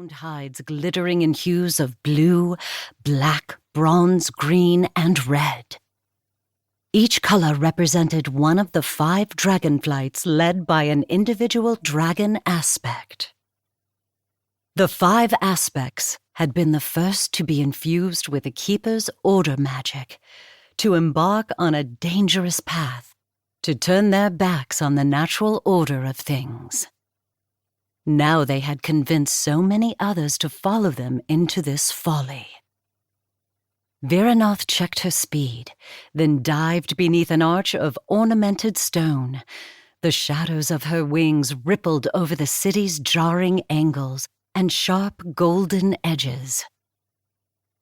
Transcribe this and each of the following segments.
round hides glittering in hues of blue, black, bronze, green, and red. Each color represented one of the 5 dragonflights led by an individual dragon aspect. The 5 aspects had been the first to be infused with the Keeper's order magic, to embark on a dangerous path, to turn their backs on the natural order of things. Now they had convinced so many others to follow them into this folly. Viranoth checked her speed, then dived beneath an arch of ornamented stone. The shadows of her wings rippled over the city's jarring angles and sharp golden edges.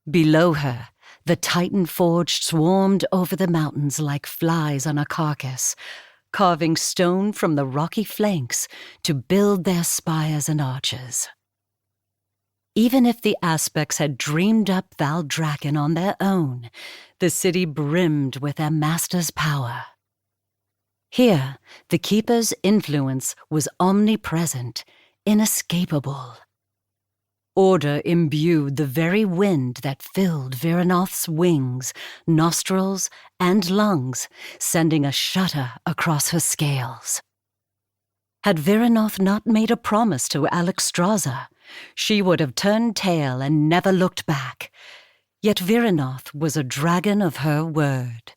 Below her, the Titan Forge swarmed over the mountains like flies on a carcass, carving stone from the rocky flanks to build their spires and arches. Even if the aspects had dreamed up Valdrakken on their own, the city brimmed with their master's power. Here, the Keeper's influence was omnipresent, inescapable. Order imbued the very wind that filled Viranoth's wings, nostrils, and lungs, sending a shudder across her scales. Had Viranoth not made a promise to Alexstrasza, she would have turned tail and never looked back. Yet Viranoth was a dragon of her word.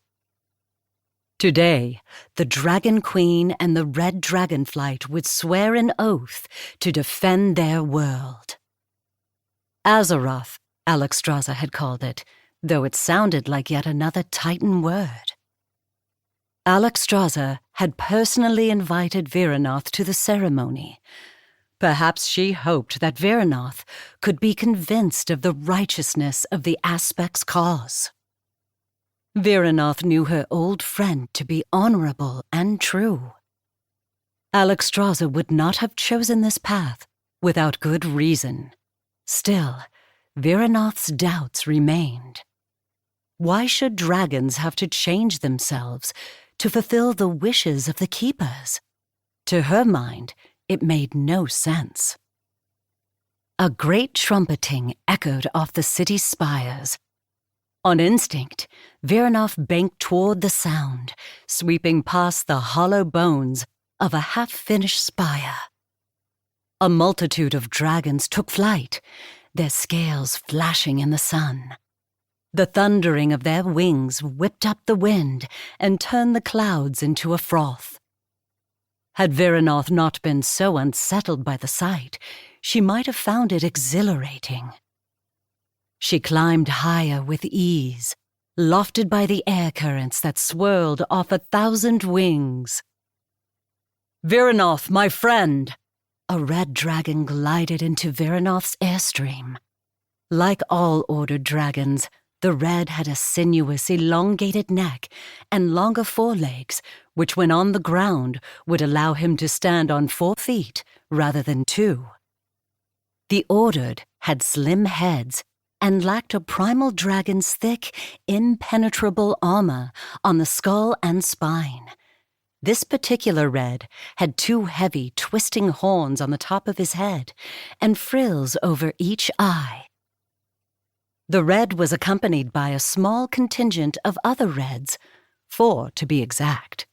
Today, the Dragon Queen and the Red Dragonflight would swear an oath to defend their world. Azeroth, Alexstrasza had called it, though it sounded like yet another Titan word. Alexstrasza had personally invited Viranoth to the ceremony. Perhaps she hoped that Viranoth could be convinced of the righteousness of the Aspect's cause. Viranoth knew her old friend to be honorable and true. Alexstrasza would not have chosen this path without good reason. Still, Viranoth's doubts remained. Why should dragons have to change themselves to fulfill the wishes of the Keepers? To her mind, it made no sense. A great trumpeting echoed off the city's spires. On instinct, Viranoth banked toward the sound, sweeping past the hollow bones of a half-finished spire. A multitude of dragons took flight, their scales flashing in the sun. The thundering of their wings whipped up the wind and turned the clouds into a froth. Had Viranoth not been so unsettled by the sight, she might have found it exhilarating. She climbed higher with ease, lofted by the air currents that swirled off 1,000 wings. "Viranoth, my friend!" A red dragon glided into Viranoth's airstream. Like all ordered dragons, the red had a sinuous, elongated neck and longer forelegs, which when on the ground would allow him to stand on 4 feet rather than 2. The ordered had slim heads and lacked a primal dragon's thick, impenetrable armor on the skull and spine. This particular red had 2 heavy, twisting horns on the top of his head and frills over each eye. The red was accompanied by a small contingent of other reds, 4 to be exact.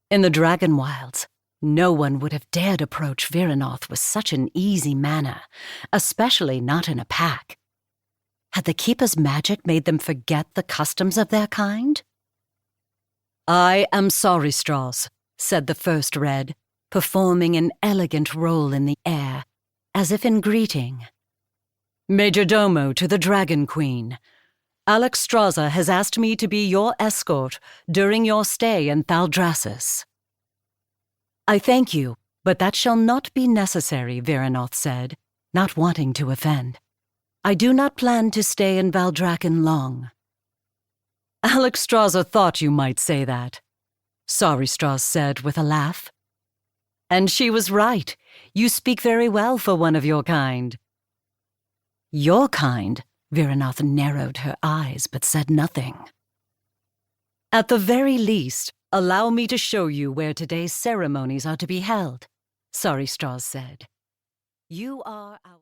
In the Dragon Wilds, no one would have dared approach Viranoth with such an easy manner, especially not in a pack. Had the Keeper's magic made them forget the customs of their kind? "I am sorry, Strauss," said the first red, performing an elegant roll in the air, as if in greeting. "Majordomo to the Dragon Queen. Alexstrasza has asked me to be your escort during your stay in Thaldraszus." "I thank you, but that shall not be necessary," Viranoth said, not wanting to offend. "I do not plan to stay in Valdrakken long." "Alexstrasza thought you might say that," Sorrystrass said with a laugh. "And she was right. You speak very well for one of your kind." "Your kind?" Viranoth narrowed her eyes but said nothing. "At the very least, allow me to show you where today's ceremonies are to be held," Sorrystrass said. "You are our..."